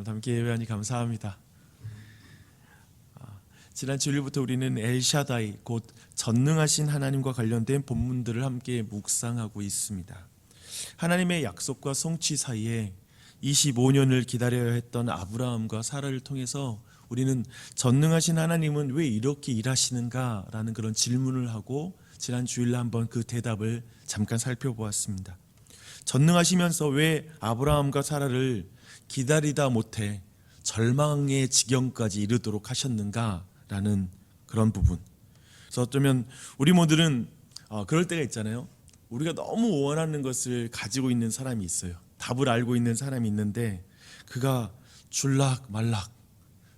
오늘 함께 예배하니 감사합니다. 지난 주일부터 우리는 엘샤다이 곧 전능하신 하나님과 관련된 본문들을 함께 묵상하고 있습니다. 하나님의 약속과 성취 사이에 25년을 기다려야 했던 아브라함과 사라를 통해서 우리는 전능하신 하나님은 왜 이렇게 일하시는가 라는 그런 질문을 하고 지난 주일날 한번 그 대답을 잠깐 살펴보았습니다. 전능하시면서 왜 아브라함과 사라를 기다리다 못해 절망의 지경까지 이르도록 하셨는가 라는 그런 부분. 그래서 어쩌면 우리 모두는 그럴 때가 있잖아요. 우리가 너무 원하는 것을 가지고 있는 사람이 있어요. 답을 알고 있는 사람이 있는데 그가 줄락 말락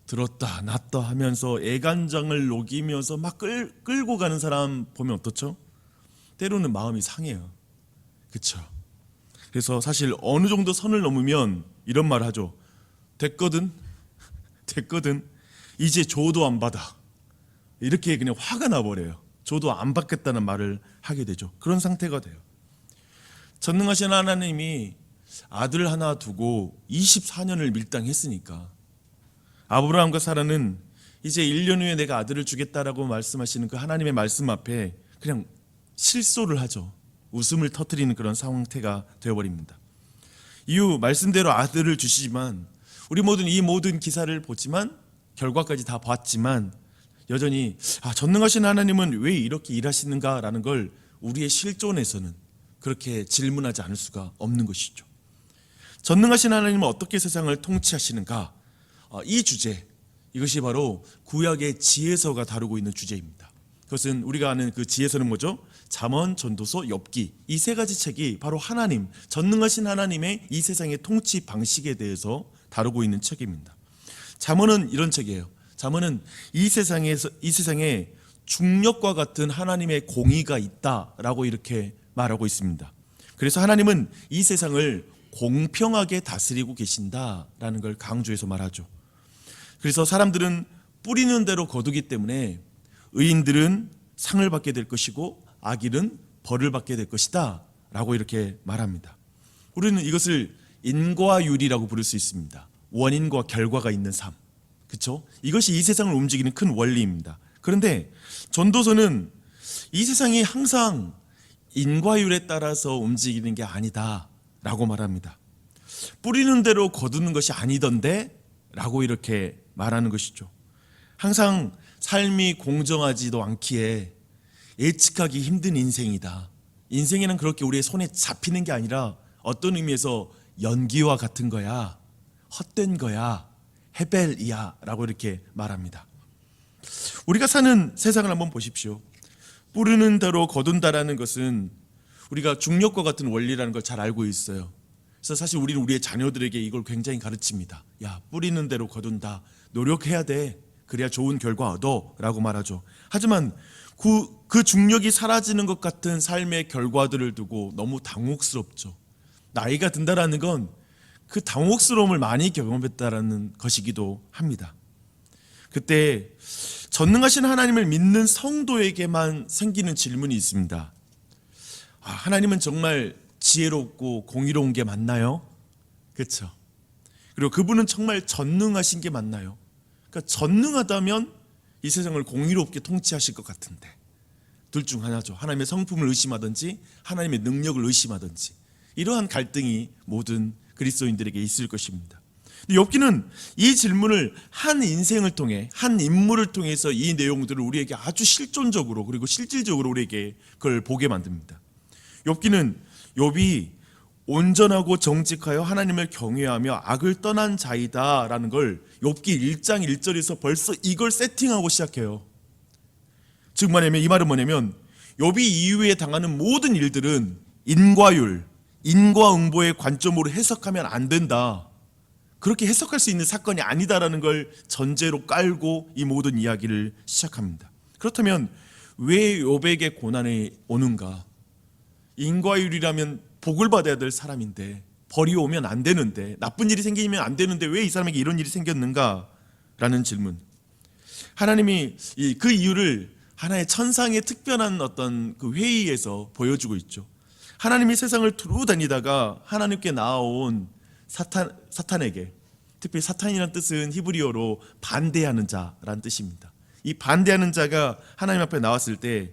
들었다 놨다 하면서 애간장을 녹이면서 막 끌고 가는 사람 보면 어떻죠? 때로는 마음이 상해요. 그렇죠? 그래서 사실 어느 정도 선을 넘으면 이런 말 하죠. 됐거든 이제 줘도 안 받아. 이렇게 그냥 화가 나버려요. 줘도 안 받겠다는 말을 하게 되죠. 그런 상태가 돼요. 전능하신 하나님이 아들 하나 두고 24년을 밀당했으니까 아브라함과 사라는 이제 1년 후에 내가 아들을 주겠다라고 말씀하시는 그 하나님의 말씀 앞에 그냥 실소를 하죠. 웃음을 터뜨리는 그런 상태가 되어버립니다. 이후 말씀대로 아들을 주시지만 우리 모두는 이 모든 기사를 보지만 결과까지 다 봤지만 여전히 전능하신 하나님은 왜 이렇게 일하시는가라는 걸 우리의 실존에서는 그렇게 질문하지 않을 수가 없는 것이죠. 전능하신 하나님은 어떻게 세상을 통치하시는가? 이 주제, 이것이 바로 구약의 지혜서가 다루고 있는 주제입니다. 그것은 우리가 아는 그 지혜서는 뭐죠? 잠언, 전도서, 욥기, 이 세 가지 책이 바로 하나님, 전능하신 하나님의 이 세상의 통치 방식에 대해서 다루고 있는 책입니다. 잠언은 이런 책이에요. 잠언은 이 세상에 중력과 같은 하나님의 공의가 있다라고 이렇게 말하고 있습니다. 그래서 하나님은 이 세상을 공평하게 다스리고 계신다라는 걸 강조해서 말하죠. 그래서 사람들은 뿌리는 대로 거두기 때문에 의인들은 상을 받게 될 것이고 악인은 벌을 받게 될 것이다 라고 이렇게 말합니다. 우리는 이것을 인과율이라고 부를 수 있습니다. 원인과 결과가 있는 삶, 그렇죠? 이것이 이 세상을 움직이는 큰 원리입니다. 그런데 전도서는 이 세상이 항상 인과율에 따라서 움직이는 게 아니다 라고 말합니다. 뿌리는 대로 거두는 것이 아니던데 라고 이렇게 말하는 것이죠. 항상 삶이 공정하지도 않기에 예측하기 힘든 인생이다. 인생에는 그렇게 우리의 손에 잡히는 게 아니라 어떤 의미에서 연기와 같은 거야, 헛된 거야, 헤벨이야 라고 이렇게 말합니다. 우리가 사는 세상을 한번 보십시오. 뿌리는 대로 거둔다라는 것은 우리가 중력과 같은 원리라는 걸 잘 알고 있어요. 그래서 사실 우리는 우리의 자녀들에게 이걸 굉장히 가르칩니다. 야, 뿌리는 대로 거둔다. 노력해야 돼. 그래야 좋은 결과 얻어 라고 말하죠. 하지만 그 중력이 사라지는 것 같은 삶의 결과들을 두고 너무 당혹스럽죠. 나이가 든다라는 건 그 당혹스러움을 많이 경험했다라는 것이기도 합니다. 그때 전능하신 하나님을 믿는 성도에게만 생기는 질문이 있습니다. 하나님은 정말 지혜롭고 공의로운 게 맞나요? 그렇죠. 그리고 그분은 정말 전능하신 게 맞나요? 그러니까 전능하다면 이 세상을 공의롭게 통치하실 것 같은데 둘 중 하나죠. 하나님의 성품을 의심하든지 하나님의 능력을 의심하든지 이러한 갈등이 모든 그리스도인들에게 있을 것입니다. 욥기는 이 질문을 한 인생을 통해 한 인물을 통해서 이 내용들을 우리에게 아주 실존적으로 그리고 실질적으로 우리에게 그걸 보게 만듭니다. 욥기는 욥이 온전하고 정직하여 하나님을 경외하며 악을 떠난 자이다라는 걸 욥기 1장 1절에서 벌써 이걸 세팅하고 시작해요. 즉 뭐냐면 이 말은 뭐냐면 욥이 이후에 당하는 모든 일들은 인과율, 인과응보의 관점으로 해석하면 안 된다. 그렇게 해석할 수 있는 사건이 아니다라는 걸 전제로 깔고 이 모든 이야기를 시작합니다. 그렇다면 왜 욥에게 고난이 오는가? 인과율이라면 복을 받아야 될 사람인데 벌이 오면 안 되는데 나쁜 일이 생기면 안 되는데 왜 이 사람에게 이런 일이 생겼는가? 라는 질문. 하나님이 그 이유를 하나의 천상의 특별한 어떤 그 회의에서 보여주고 있죠. 하나님이 세상을 두루 다니다가 하나님께 나아온 사탄에게 특별히 사탄이라는 뜻은 히브리어로 반대하는 자라는 뜻입니다. 이 반대하는 자가 하나님 앞에 나왔을 때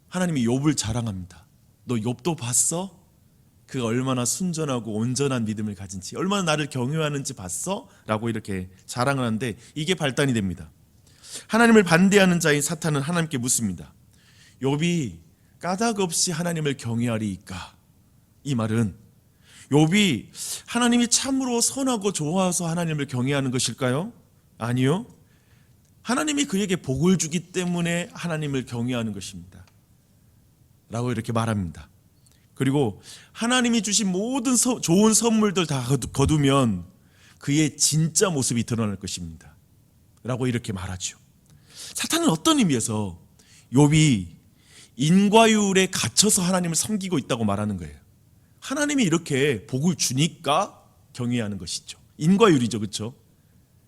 하나님이 욥을 자랑합니다. 너 욥도 봤어? 그가 얼마나 순전하고 온전한 믿음을 가진지, 얼마나 나를 경외하는지 봤어? 라고 이렇게 자랑을 하는데 이게 발단이 됩니다. 하나님을 반대하는 자인 사탄은 하나님께 묻습니다. 욥이 까닭 없이 하나님을 경외하리이까? 이 말은 욥이 하나님이 참으로 선하고 좋아서 하나님을 경외하는 것일까요? 아니요. 하나님이 그에게 복을 주기 때문에 하나님을 경외하는 것입니다. 라고 이렇게 말합니다. 그리고 하나님이 주신 모든 좋은 선물들 다 거두면 그의 진짜 모습이 드러날 것입니다. 라고 이렇게 말하죠. 사탄은 어떤 의미에서 욥이 인과율에 갇혀서 하나님을 섬기고 있다고 말하는 거예요. 하나님이 이렇게 복을 주니까 경외하는 것이죠. 인과율이죠.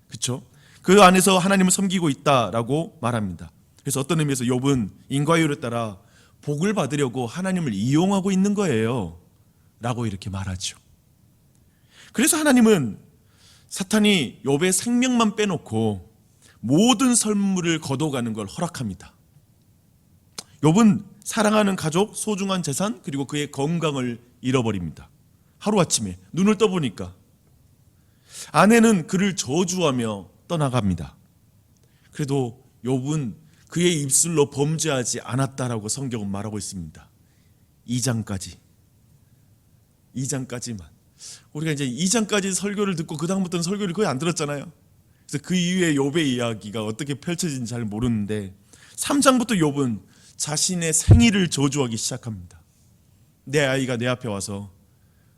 그렇죠? 그 안에서 하나님을 섬기고 있다라고 말합니다. 그래서 어떤 의미에서 욥은 인과율에 따라 복을 받으려고 하나님을 이용하고 있는 거예요 라고 이렇게 말하죠. 그래서 하나님은 사탄이 욥의 생명만 빼놓고 모든 선물을 거둬가는 걸 허락합니다. 욥은 사랑하는 가족, 소중한 재산, 그리고 그의 건강을 잃어버립니다. 하루아침에 눈을 떠보니까 아내는 그를 저주하며 떠나갑니다. 그래도 욥은 그의 입술로 범죄하지 않았다라고 성경은 말하고 있습니다. 2장까지만. 우리가 이제 2장까지 설교를 듣고 그 다음부터는 설교를 거의 안 들었잖아요. 그래서 그 이후에 욥의 이야기가 어떻게 펼쳐진지 잘 모르는데 3장부터 욥은 자신의 생일을 저주하기 시작합니다. 내 아이가 내 앞에 와서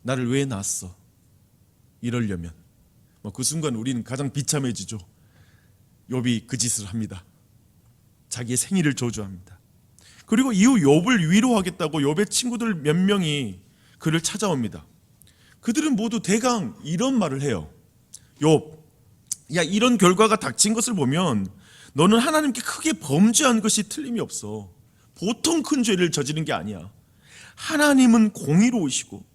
나를 왜 낳았어? 이러려면 그 순간 우리는 가장 비참해지죠. 욥이 그 짓을 합니다. 자기의 생일을 저주합니다. 그리고 이후 욥을 위로하겠다고 욥의 친구들 몇 명이 그를 찾아옵니다. 그들은 모두 대강 이런 말을 해요. 욥, 야, 이런 결과가 닥친 것을 보면 너는 하나님께 크게 범죄한 것이 틀림이 없어. 보통 큰 죄를 저지른 게 아니야. 하나님은 공의로우시고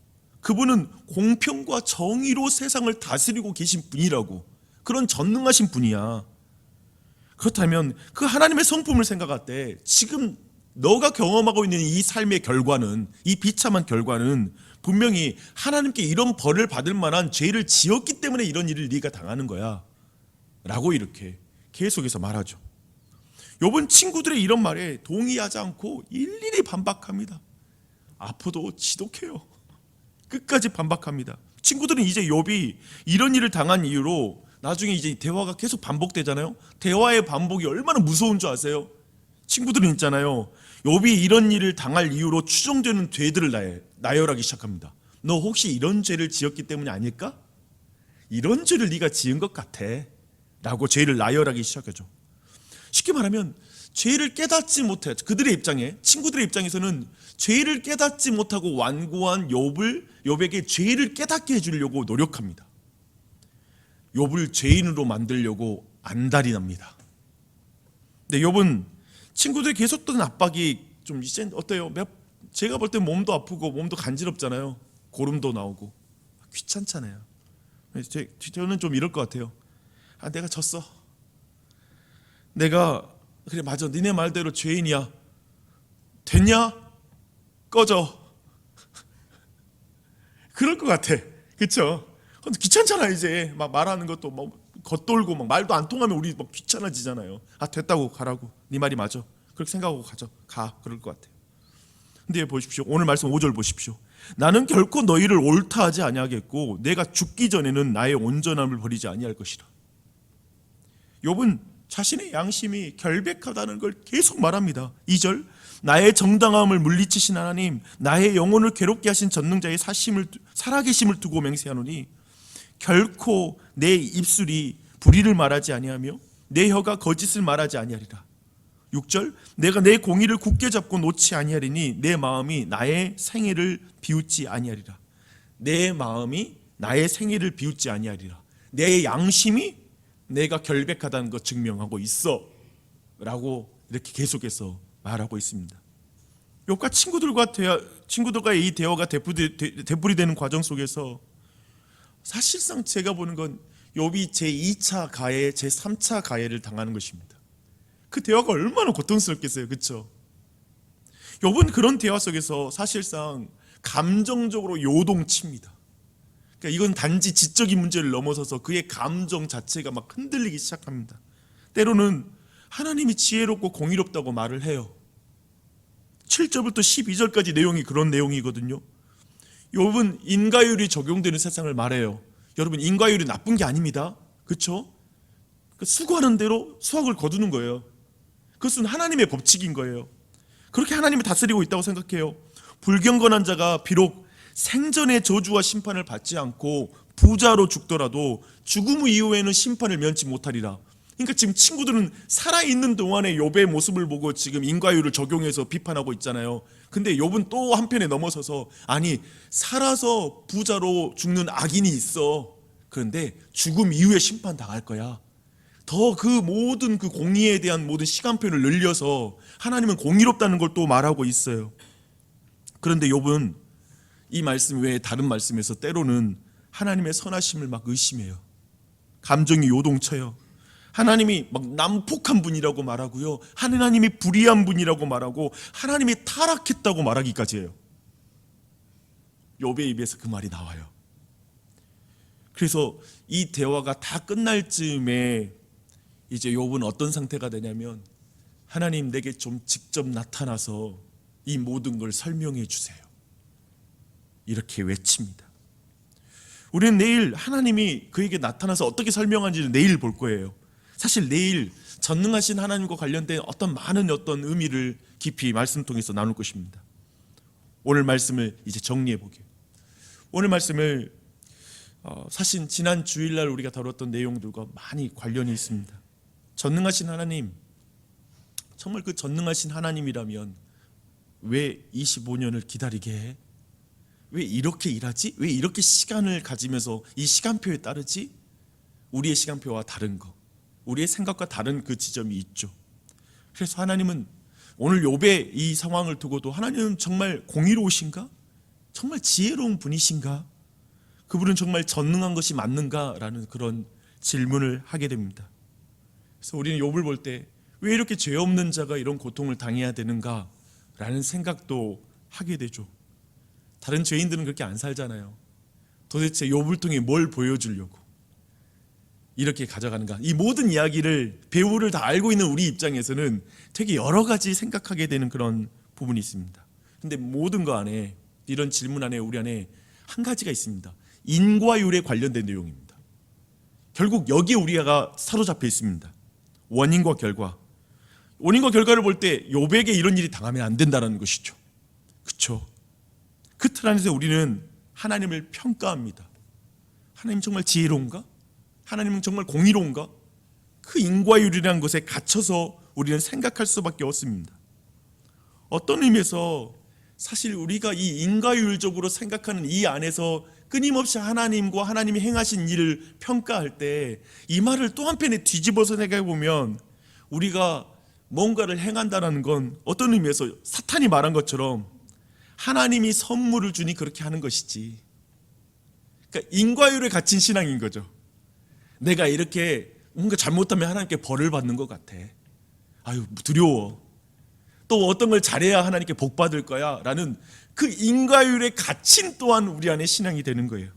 그분은 공평과 정의로 세상을 다스리고 계신 분이라고. 그런 전능하신 분이야. 그렇다면 그 하나님의 성품을 생각할 때 지금 너가 경험하고 있는 이 삶의 결과는, 이 비참한 결과는 분명히 하나님께 이런 벌을 받을 만한 죄를 지었기 때문에 이런 일을 네가 당하는 거야 라고 이렇게 계속해서 말하죠. 욥은 친구들의 이런 말에 동의하지 않고 일일이 반박합니다. 아파도 지독해요. 끝까지 반박합니다. 친구들은 이제 욥이 이런 일을 당한 이유로 나중에 이제 대화가 계속 반복되잖아요. 대화의 반복이 얼마나 무서운 줄 아세요? 친구들은 있잖아요. 욥이 이런 일을 당할 이유로 추정되는 죄들을 나열하기 시작합니다. 너 혹시 이런 죄를 지었기 때문이 아닐까? 이런 죄를 네가 지은 것 같아 라고 죄를 나열하기 시작하죠. 쉽게 말하면 죄를 깨닫지 못해, 그들의 입장에, 친구들의 입장에서는 죄를 깨닫지 못하고 완고한 욥에게 죄를 깨닫게 해주려고 노력합니다. 욥을 죄인으로 만들려고 안달이 납니다. 근데 욥은 친구들이 계속되는 압박이 좀 이제 어때요? 제가 볼 때 몸도 아프고 몸도 간지럽잖아요. 고름도 나오고 귀찮잖아요. 저는 좀 이럴 것 같아요. 내가 졌어. 내가 그래 맞아. 니네 말대로 죄인이야. 됐냐? 꺼져. 그럴 것 같아. 그렇죠? 귀찮잖아. 이제 막 말하는 것도 막 겉돌고 막 말도 안 통하면 우리 막 귀찮아지잖아요. 됐다고 가라고. 네 말이 맞아. 그렇게 생각하고 가. 그럴 것 같아요. 근데 보십시오. 오늘 말씀 5절 보십시오. 나는 결코 너희를 옳다 하지 아니하겠고 내가 죽기 전에는 나의 온전함을 버리지 아니할 것이라. 욥은 자신의 양심이 결백하다는 걸 계속 말합니다. 2절, 나의 정당함을 물리치신 하나님, 나의 영혼을 괴롭게 하신 전능자의 살아계심을 두고 맹세하노니 결코 내 입술이 불의를 말하지 아니하며 내 혀가 거짓을 말하지 아니하리라. 6절, 내가 내 공의를 굳게 잡고 놓지 아니하리니 내 마음이 나의 생애를 비웃지 아니하리라. 내 마음이 나의 생애를 비웃지 아니하리라. 내 양심이 내가 결백하다는 것 증명하고 있어 라고 이렇게 계속해서 말하고 있습니다. 욥과 친구들과의 이 대화가 되풀이되는 과정 속에서 사실상 제가 보는 건 욥이 제2차 가해, 제3차 가해를 당하는 것입니다. 그 대화가 얼마나 고통스럽겠어요. 그렇죠? 욥은 그런 대화 속에서 사실상 감정적으로 요동칩니다. 그러니까 이건 단지 지적인 문제를 넘어서서 그의 감정 자체가 막 흔들리기 시작합니다. 때로는 하나님이 지혜롭고 공의롭다고 말을 해요. 7절부터 12절까지 내용이 그런 내용이거든요. 욥은 인과율이 적용되는 세상을 말해요. 여러분, 인과율이 나쁜 게 아닙니다. 그렇죠? 수고하는 대로 수확을 거두는 거예요. 그것은 하나님의 법칙인 거예요. 그렇게 하나님이 다스리고 있다고 생각해요. 불경건한 자가 비록 생전의 저주와 심판을 받지 않고 부자로 죽더라도 죽음 이후에는 심판을 면치 못하리라. 그러니까 지금 친구들은 살아있는 동안에 욥의 모습을 보고 지금 인과율을 적용해서 비판하고 있잖아요. 근데 욥은 또 한편에 넘어서서 아니, 살아서 부자로 죽는 악인이 있어. 그런데 죽음 이후에 심판 당할 거야. 더 그 모든 그 공의에 대한 모든 시간표를 늘려서 하나님은 공의롭다는 걸 또 말하고 있어요. 그런데 욥은 이 말씀 외에 다른 말씀에서 때로는 하나님의 선하심을 막 의심해요. 감정이 요동쳐요. 하나님이 막 난폭한 분이라고 말하고요, 하나님이 불의한 분이라고 말하고 하나님이 타락했다고 말하기까지 해요. 욥의 입에서 그 말이 나와요. 그래서 이 대화가 다 끝날 즈음에 이제 욥은 어떤 상태가 되냐면, 하나님, 내게 좀 직접 나타나서 이 모든 걸 설명해 주세요. 이렇게 외칩니다. 우리는 내일 하나님이 그에게 나타나서 어떻게 설명하는지를 내일 볼 거예요. 사실 내일 전능하신 하나님과 관련된 어떤 많은 어떤 의미를 깊이 말씀 통해서 나눌 것입니다. 오늘 말씀을 이제 정리해 보게요. 오늘 말씀을 사실 지난 주일날 우리가 다뤘던 내용들과 많이 관련이 있습니다. 전능하신 하나님, 정말 그 전능하신 하나님이라면 왜 25년을 기다리게 해? 왜 이렇게 일하지? 왜 이렇게 시간을 가지면서 이 시간표에 따르지? 우리의 시간표와 다른 거, 우리의 생각과 다른 그 지점이 있죠. 그래서 하나님은 오늘 욥의 이 상황을 두고도 하나님은 정말 공의로우신가? 정말 지혜로운 분이신가? 그분은 정말 전능한 것이 맞는가? 라는 그런 질문을 하게 됩니다. 그래서 우리는 욥을 볼 때 왜 이렇게 죄 없는 자가 이런 고통을 당해야 되는가? 라는 생각도 하게 되죠. 다른 죄인들은 그렇게 안 살잖아요. 도대체 욥을 통해 뭘 보여주려고 이렇게 가져가는가? 이 모든 이야기를, 배우를 다 알고 있는 우리 입장에서는 되게 여러 가지 생각하게 되는 그런 부분이 있습니다. 근데 모든 거 안에, 이런 질문 안에 우리 안에 한 가지가 있습니다. 인과율에 관련된 내용입니다. 결국 여기에 우리가 사로잡혀 있습니다. 원인과 결과. 원인과 결과를 볼 때 욥에게 이런 일이 당하면 안 된다는 것이죠. 그렇죠? 그 틀 안에서 우리는 하나님을 평가합니다. 하나님 정말 지혜로운가? 하나님은 정말 공의로운가? 그 인과율이라는 것에 갇혀서 우리는 생각할 수밖에 없습니다. 어떤 의미에서 사실 우리가 이 인과율적으로 생각하는 이 안에서 끊임없이 하나님과 하나님이 행하신 일을 평가할 때 이 말을 또 한편에 뒤집어서 생각해 보면, 우리가 뭔가를 행한다는 건 어떤 의미에서 사탄이 말한 것처럼 하나님이 선물을 주니 그렇게 하는 것이지, 그러니까 인과율에 갇힌 신앙인 거죠. 내가 이렇게 뭔가 잘못하면 하나님께 벌을 받는 것 같아. 아유, 두려워. 또 어떤 걸 잘해야 하나님께 복 받을 거야 라는 그 인과율에 갇힌 또한 우리 안에 신앙이 되는 거예요.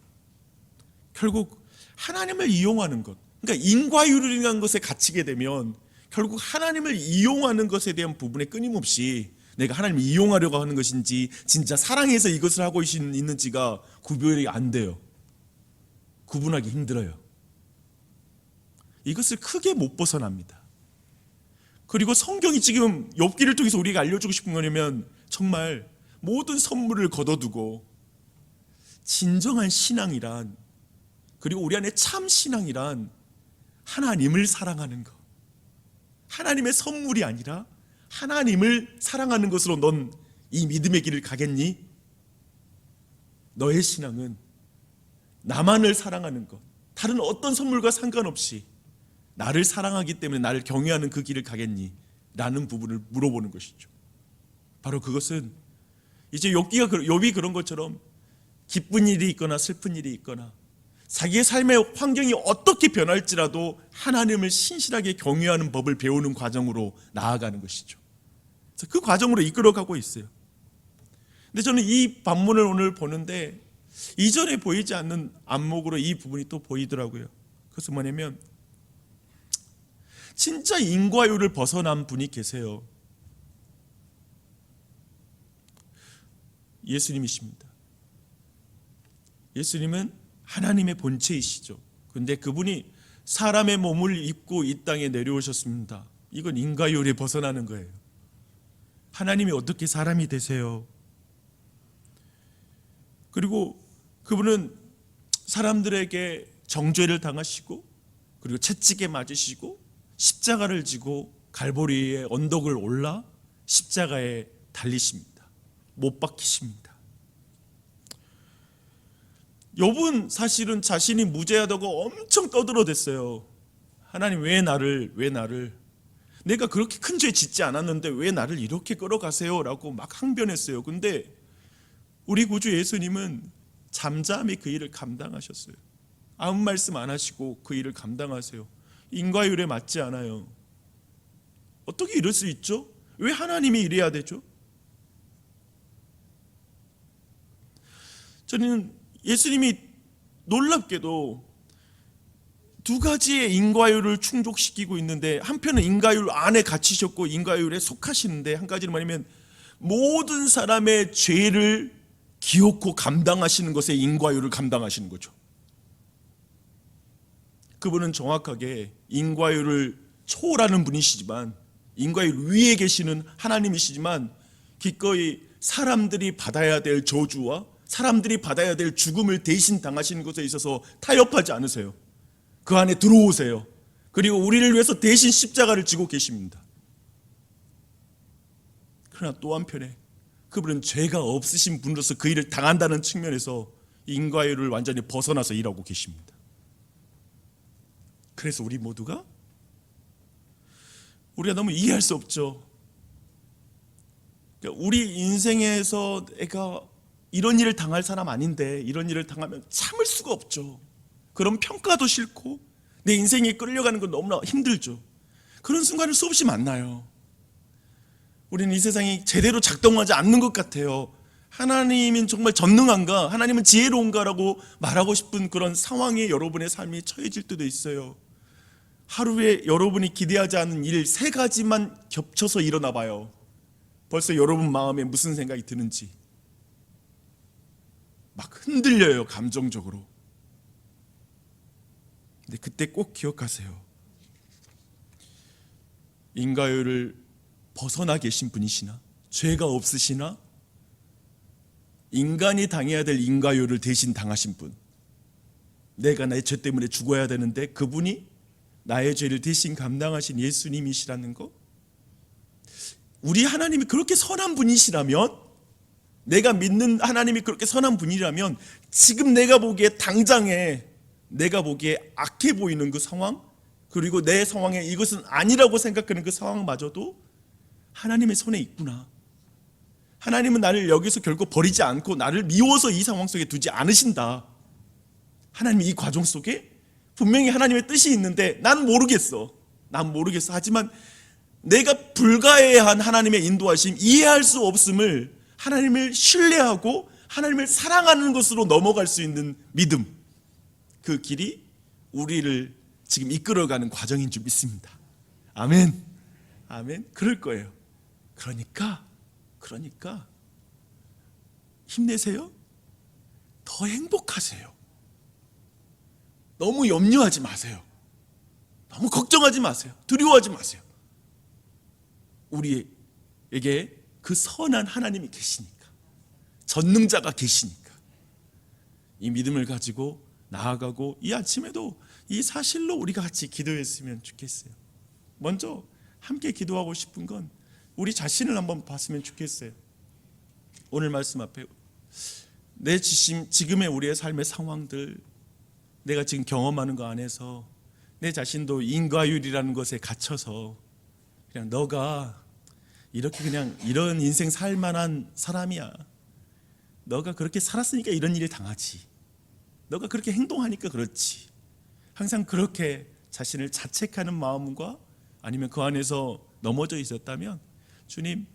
결국 하나님을 이용하는 것, 그러니까 인과율이라는 것에 갇히게 되면 결국 하나님을 이용하는 것에 대한 부분에 끊임없이 내가 하나님을 이용하려고 하는 것인지 진짜 사랑해서 이것을 하고 있는지가 구별이 안 돼요. 구분하기 힘들어요. 이것을 크게 못 벗어납니다. 그리고 성경이 지금 욥기를 통해서 우리가 알려주고 싶은 거냐면, 정말 모든 선물을 거둬두고 진정한 신앙이란, 그리고 우리 안에 참 신앙이란 하나님을 사랑하는 것, 하나님의 선물이 아니라 하나님을 사랑하는 것으로 넌 이 믿음의 길을 가겠니? 너의 신앙은 나만을 사랑하는 것, 다른 어떤 선물과 상관없이 나를 사랑하기 때문에 나를 경외하는 그 길을 가겠니? 라는 부분을 물어보는 것이죠. 바로 그것은 이제 욥이 그런 것처럼 기쁜 일이 있거나 슬픈 일이 있거나 자기의 삶의 환경이 어떻게 변할지라도 하나님을 신실하게 경외하는 법을 배우는 과정으로 나아가는 것이죠. 그래서 그 과정으로 이끌어가고 있어요. 근데 저는 이 본문을 오늘 보는데 이전에 보이지 않는 안목으로 이 부분이 또 보이더라고요. 그것은 뭐냐면 진짜 인과율을 벗어난 분이 계세요. 예수님이십니다. 예수님은 하나님의 본체이시죠. 그런데 그분이 사람의 몸을 입고 이 땅에 내려오셨습니다. 이건 인과율에 벗어나는 거예요. 하나님이 어떻게 사람이 되세요? 그리고 그분은 사람들에게 정죄를 당하시고 그리고 채찍에 맞으시고 십자가를 지고 갈보리의 언덕을 올라 십자가에 달리십니다. 못 박히십니다. 욥은 사실은 자신이 무죄하다고 엄청 떠들어댔어요. 하나님 왜 나를 내가 그렇게 큰 죄 짓지 않았는데 왜 나를 이렇게 끌어가세요? 라고 막 항변했어요. 근데 우리 구주 예수님은 잠잠히 그 일을 감당하셨어요. 아무 말씀 안 하시고 그 일을 감당하세요. 인과율에 맞지 않아요. 어떻게 이럴 수 있죠? 왜 하나님이 이래야 되죠? 저는 예수님이 놀랍게도 두 가지의 인과율을 충족시키고 있는데 한편은 인과율 안에 갇히셨고 인과율에 속하시는데 한 가지는 뭐냐면 모든 사람의 죄를 기어코 감당하시는 것에 인과율을 감당하시는 거죠. 그분은 정확하게 인과율을 초월하는 분이시지만 인과율 위에 계시는 하나님이시지만 기꺼이 사람들이 받아야 될 저주와 사람들이 받아야 될 죽음을 대신 당하시는 것에 있어서 타협하지 않으세요. 그 안에 들어오세요. 그리고 우리를 위해서 대신 십자가를 지고 계십니다. 그러나 또 한편에 그분은 죄가 없으신 분으로서 그 일을 당한다는 측면에서 인과율을 완전히 벗어나서 일하고 계십니다. 그래서 우리 모두가 우리가 너무 이해할 수 없죠. 그러니까 우리 인생에서 내가 이런 일을 당할 사람 아닌데 이런 일을 당하면 참을 수가 없죠. 그런 평가도 싫고 내 인생에 끌려가는 건 너무나 힘들죠. 그런 순간을 수없이 만나요. 우리는 이 세상이 제대로 작동하지 않는 것 같아요. 하나님은 정말 전능한가? 하나님은 지혜로운가라고 말하고 싶은 그런 상황에 여러분의 삶이 처해질 때도 있어요. 하루에 여러분이 기대하지 않은 일 3가지만 겹쳐서 일어나 봐요. 벌써 여러분 마음에 무슨 생각이 드는지 막 흔들려요, 감정적으로. 근데 그때 꼭 기억하세요. 인과율을 벗어나 계신 분이시나 죄가 없으시나 인간이 당해야 될 인과율을 대신 당하신 분, 내가 내 죄 때문에 죽어야 되는데 그분이 나의 죄를 대신 감당하신 예수님이시라는 거. 우리 하나님이 그렇게 선한 분이시라면, 내가 믿는 하나님이 그렇게 선한 분이라면 지금 내가 보기에 당장에 내가 보기에 악해 보이는 그 상황, 그리고 내 상황에 이것은 아니라고 생각하는 그 상황마저도 하나님의 손에 있구나. 하나님은 나를 여기서 결코 버리지 않고 나를 미워서 이 상황 속에 두지 않으신다. 하나님이 이 과정 속에 분명히 하나님의 뜻이 있는데 난 모르겠어. 하지만 내가 불가해야 한 하나님의 인도하심, 이해할 수 없음을 하나님을 신뢰하고 하나님을 사랑하는 것으로 넘어갈 수 있는 믿음, 그 길이 우리를 지금 이끌어가는 과정인 줄 믿습니다. 아멘. 아멘. 그럴 거예요. 그러니까 힘내세요. 더 행복하세요. 너무 염려하지 마세요. 너무 걱정하지 마세요. 두려워하지 마세요. 우리에게 그 선한 하나님이 계시니까, 전능자가 계시니까 이 믿음을 가지고 나아가고, 이 아침에도 이 사실로 우리가 같이 기도했으면 좋겠어요. 먼저 함께 기도하고 싶은 건 우리 자신을 한번 봤으면 좋겠어요. 오늘 말씀 앞에 내 지금의 우리의 삶의 상황들, 내가 지금 경험하는 거 안에서 내 자신도 인과율이라는 것에 갇혀서 그냥 너가 이렇게 그냥 이런 인생 살 만한 사람이야, 너가 그렇게 살았으니까 이런 일을 당하지, 너가 그렇게 행동하니까 그렇지. 항상 그렇게 자신을 자책하는 마음과 아니면 그 안에서 넘어져 있었다면 주님,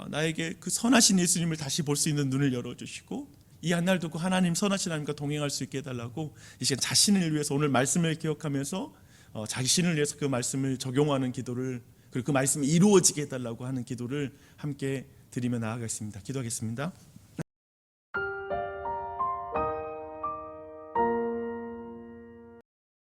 나에게 그 선하신 예수님을 다시 볼 수 있는 눈을 열어주시고 이 한 날 두고 하나님 선하신 하나님과 동행할 수 있게 해달라고 이 시간 자신을 위해서 오늘 말씀을 기억하면서 자신을 위해서 그 말씀을 적용하는 기도를, 그리고 그 말씀이 이루어지게 해달라고 하는 기도를 함께 드리며 나아가겠습니다. 기도하겠습니다.